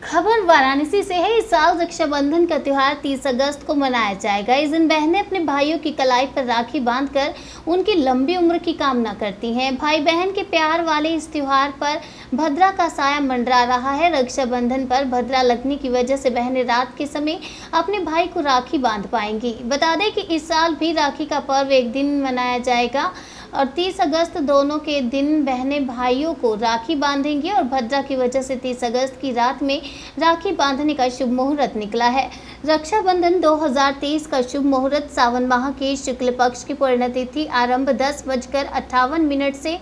खबर वाराणसी से है। इस साल रक्षाबंधन का त्योहार 30 अगस्त को मनाया जाएगा। इस दिन बहनें अपने भाइयों की कलाई पर राखी बांधकर उनकी लंबी उम्र की कामना करती हैं। भाई बहन के प्यार वाले इस त्योहार पर भद्रा का साया मंडरा रहा है। रक्षाबंधन पर भद्रा लगने की वजह से बहनें रात के समय अपने भाई को राखी बांध पाएंगी। बता दें कि इस साल भी राखी का पर्व एक दिन मनाया जाएगा और 30 अगस्त दोनों के दिन बहनें भाइयों को राखी बांधेंगी और भद्रा की वजह से 30 अगस्त की रात में राखी बांधने का शुभ मुहूर्त निकला है। रक्षाबंधन 2023 का शुभ मुहूर्त सावन माह के शुक्ल पक्ष की पुण्यतिथि आरंभ 10:58 से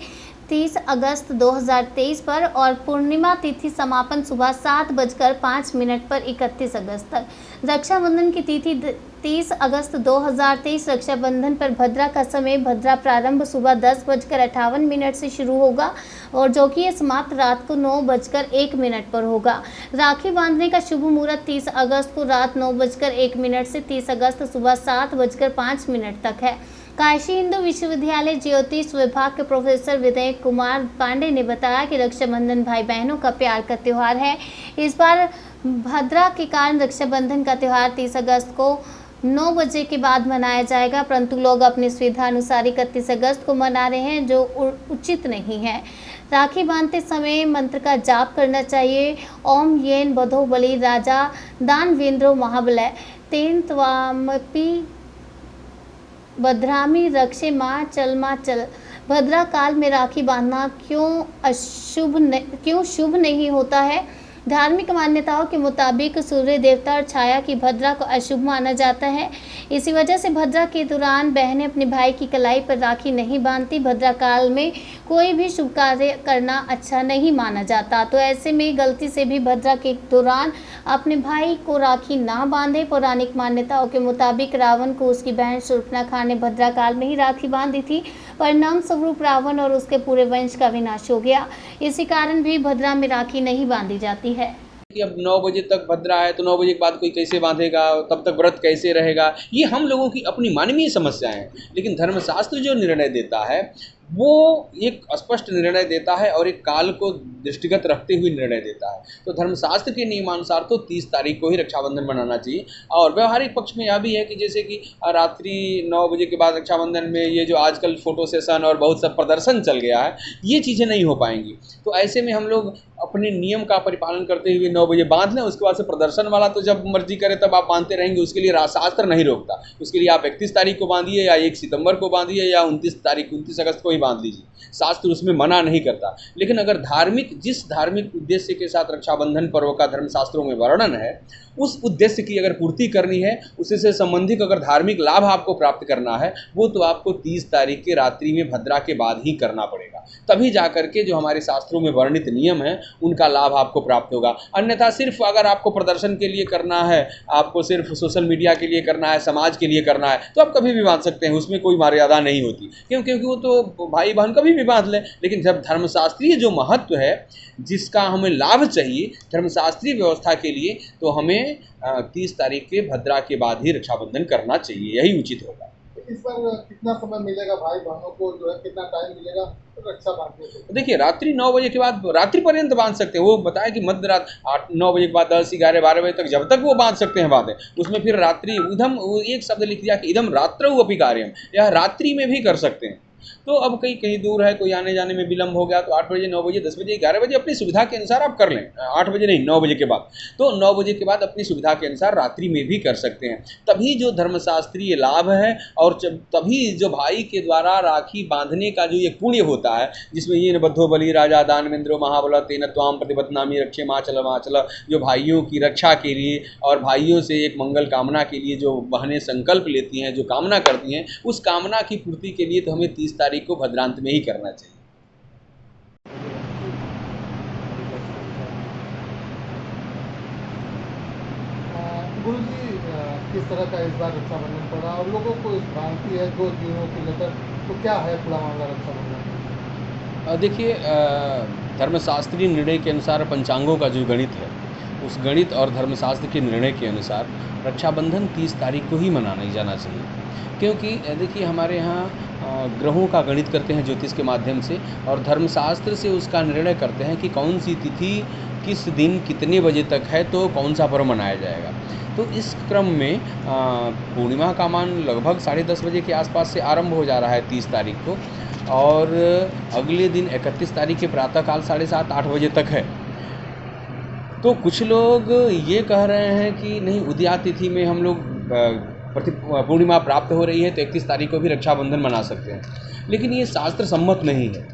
30 अगस्त 2023 पर और पूर्णिमा तिथि समापन सुबह 7:05 पर 31 अगस्त तक। रक्षाबंधन की तिथि 30 अगस्त 2023 रक्षाबंधन पर भद्रा का समय भद्रा प्रारंभ सुबह 10:58 से शुरू होगा और जो कि ये समाप्त रात को 9:01 पर होगा। राखी बांधने का शुभ मुहूर्त 30 अगस्त को रात 9:01 से 30 अगस्त सुबह 7:05 तक है। काशी हिंदू विश्वविद्यालय ज्योतिष विभाग के प्रोफेसर विजय कुमार पांडे ने बताया कि रक्षाबंधन भाई बहनों का प्यार का त्योहार है। इस बार भद्रा के कारण रक्षाबंधन का त्योहार 30 अगस्त को 9 बजे के बाद मनाया जाएगा, परंतु लोग अपनी सुविधा अनुसार 31 अगस्त को मना रहे हैं, जो उचित नहीं है। राखी बांधते समय मंत्र का जाप करना चाहिए। ओम येन बधो बलि राजा दानवेंद्रो महाबलय तेन त्वामपि भद्रामी रक्षे माँ चल। भद्रा काल में राखी बांधना क्यों शुभ नहीं होता है? धार्मिक मान्यताओं के मुताबिक सूर्य देवता और छाया की भद्रा को अशुभ माना जाता है। इसी वजह से भद्रा के दौरान बहनें अपने भाई की कलाई पर राखी नहीं बांधती। भद्रा काल में कोई भी शुभ कार्य करना अच्छा नहीं माना जाता, तो ऐसे में गलती से भी भद्रा के दौरान अपने भाई को राखी ना बांधे। पौराणिक मान्यताओं के मुताबिक रावण को उसकी बहन शूर्पणखा ने भद्रा काल में ही राखी बांधी थी। परिणाम स्वरूप रावण और उसके पूरे वंश का विनाश हो गया। इसी कारण भी भद्रा में राखी नहीं बांधी जाती है। कि अब 9 बजे तक भद्रा है तो 9 बजे के बाद कोई कैसे बांधेगा, तब तक व्रत कैसे रहेगा, ये हम लोगों की अपनी मानवीय समस्याएं हैं। लेकिन धर्मशास्त्र जो निर्णय देता है वो एक स्पष्ट निर्णय देता है और एक काल को दृष्टिगत रखते हुए निर्णय देता है। तो धर्मशास्त्र के नियमानुसार तो 30 तारीख को ही रक्षाबंधन मनाना चाहिए। और व्यवहारिक पक्ष में यह भी है कि जैसे कि रात्रि 9 बजे के बाद रक्षाबंधन में ये जो आजकल फोटो सेशन और बहुत सा प्रदर्शन चल गया है, ये चीज़ें नहीं हो पाएंगी। तो ऐसे में हम लोग अपने नियम का परिपालन करते हुए 9 बजे बांध लें। उसके बाद से प्रदर्शन वाला तो जब मर्जी करे तब आप बांधते रहेंगे, उसके लिए शास्त्र नहीं रोकता। उसके लिए आप 31 तारीख को बांधिए या 1 सितंबर को बांधिए या 29 अगस्त को बांध लीजिए, शास्त्र उसमें मना नहीं करता। लेकिन अगर जिस धार्मिक उद्देश्य के साथ रक्षाबंधन पर्व का धर्मशास्त्रों में वर्णन है, उस उद्देश्य की अगर पूर्ति करनी है, उसी से संबंधित अगर धार्मिक लाभ आपको प्राप्त करना है, वो तो आपको 30 तारीख की रात्रि में भद्रा के बाद ही करना पड़ेगा। तभी जाकर के जो हमारे शास्त्रों में वर्णित नियम है उनका लाभ आपको प्राप्त होगा। अन्यथा सिर्फ अगर आपको प्रदर्शन के लिए करना है, आपको सिर्फ सोशल मीडिया के लिए करना है, समाज के लिए करना है, तो आप कभी भी बांध सकते हैं, उसमें कोई मर्यादा नहीं होती। क्योंकि वो तो भाई बहन कभी भी बांध लें। लेकिन जब धर्मशास्त्रीय जो महत्व है, जिसका हमें लाभ चाहिए धर्मशास्त्रीय व्यवस्था के लिए, तो हमें 30 तारीख के भद्रा के बाद ही रक्षाबंधन करना चाहिए, यही उचित होगा। इस बार कितना समय मिलेगा भाई बहनों को, जो है कितना टाइम मिलेगा रक्षा बांधने को? देखिए, रात्रि 9 बजे के बाद रात्रि पर्यंत बांध सकते हैं। वो बताया कि मध्य रात 9 बजे के बाद 10, 11, 12 बजे तक जब तक वो बांध सकते हैं बांधें। उसमें फिर रात्रि इदम एक शब्द लिख दिया कि इदम रात्रौ अपि कार्यम, यह रात्रि में भी कर सकते हैं। तो अब कहीं दूर है, कोई आने जाने में विलम्ब हो गया तो 8 बजे, 9 बजे, 10 बजे, 11 बजे अपनी सुविधा के अनुसार आप कर लें। 8 बजे नहीं, 9 बजे के बाद। तो 9 बजे के बाद अपनी सुविधा के अनुसार रात्रि में भी कर सकते हैं। तभी जो धर्मशास्त्रीय लाभ है और तभी जो भाई के द्वारा राखी बांधने का जो एक पुण्य होता है, जिसमें ये बद्धो बलि राजा दानवेंद्रो महाबल तेन त्वाम प्रतिबध्नामि रक्षे माचल माचल, जो भाइयों की रक्षा के लिए और भाइयों से एक मंगल कामना के लिए जो बहनें संकल्प लेती हैं, जो कामना करती हैं, उस कामना की पूर्ति के लिए तो हमें 30 तारीख को भद्रांत में ही करना चाहिए। गुरुजी, किस तरह का इस बार रक्षाबंधन पड़ा और लोगों को इस भ्रांति है 2 दिनों की लेकर, तो क्या है पूरा मामला रक्षाबंधन? देखिए, धर्मशास्त्रीय निर्णय के अनुसार पंचांगों का जो गणित है, उस गणित और धर्मशास्त्र के निर्णय के अनुसार रक्षाबंधन 30 तारीख को ही मनाया जाना चाहिए। क्योंकि देखिए, हमारे यहाँ ग्रहों का गणित करते हैं ज्योतिष के माध्यम से, और धर्मशास्त्र से उसका निर्णय करते हैं कि कौन सी तिथि किस दिन कितने बजे तक है तो कौन सा पर्व मनाया जाएगा। तो इस क्रम में पूर्णिमा का मान लगभग 10:30 बजे के आसपास से आरंभ हो जा रहा है 30 तारीख को, और अगले दिन 31 तारीख के प्रातःकाल 7:30-8 बजे तक है। तो कुछ लोग ये कह रहे हैं कि नहीं, उदया तिथि में हम लोग पूर्णिमा प्राप्त हो रही है तो 31 तारीख को भी रक्षाबंधन मना सकते हैं, लेकिन ये शास्त्र सम्मत नहीं है।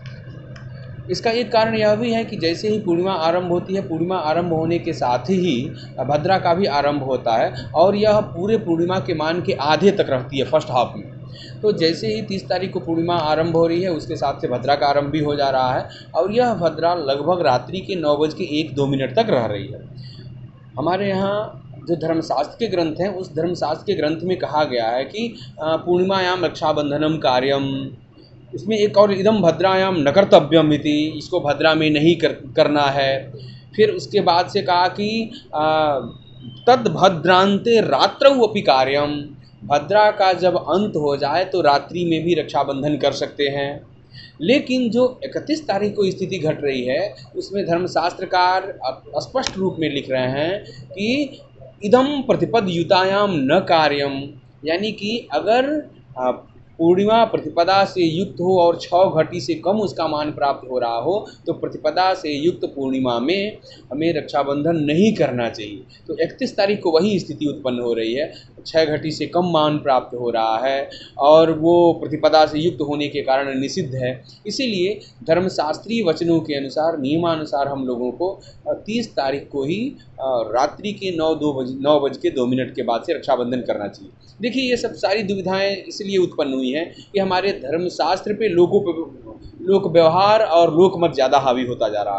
इसका एक कारण यह भी है कि जैसे ही पूर्णिमा आरंभ होती है, पूर्णिमा आरंभ होने के साथ ही भद्रा का भी आरंभ होता है, और यह पूरे पूर्णिमा के मान के आधे तक रहती है, फर्स्ट हाफ में। तो जैसे ही 30 तारीख को पूर्णिमा आरंभ हो रही है, उसके साथ से भद्रा का आरंभ भी हो जा रहा है, और यह भद्रा लगभग रात्रि के 9:01-2 तक रह रही है। हमारे यहाँ जो धर्मशास्त्र के ग्रंथ हैं, उस धर्मशास्त्र के ग्रंथ में कहा गया है कि पूर्णिमायाम रक्षाबंधनम कार्यम, इसमें एक और इदम भद्रायाम न कर्तव्यम इति, इसको भद्रा में नहीं करना है। फिर उसके बाद से कहा कि तद भद्रांते रात्रौ अपि कार्यम, भद्रा का जब अंत हो जाए तो रात्रि में भी रक्षाबंधन कर सकते हैं। लेकिन जो 31 तारीख को स्थिति घट रही है, उसमें धर्मशास्त्रकार स्पष्ट रूप में लिख रहे हैं कि इदम प्रतिपद युतायाम न कार्यम, यानी कि अगर पूर्णिमा प्रतिपदा से युक्त हो और 6 घटी से कम उसका मान प्राप्त हो रहा हो, तो प्रतिपदा से युक्त पूर्णिमा में हमें रक्षाबंधन नहीं करना चाहिए। तो 31 तारीख को वही स्थिति उत्पन्न हो रही है, 6 घटी से कम मान प्राप्त हो रहा है और वो प्रतिपदा से युक्त होने के कारण निषिद्ध है। इसीलिए धर्मशास्त्रीय वचनों के अनुसार, नियमानुसार हम लोगों को 30 तारीख को ही रात्रि के 9:02 के बाद से रक्षाबंधन करना चाहिए। देखिए, ये सब सारी दुविधाएं इसलिए उत्पन्न हुई हैं कि हमारे धर्मशास्त्र पे लोक व्यवहार और लोकमत ज़्यादा हावी होता जा रहा है।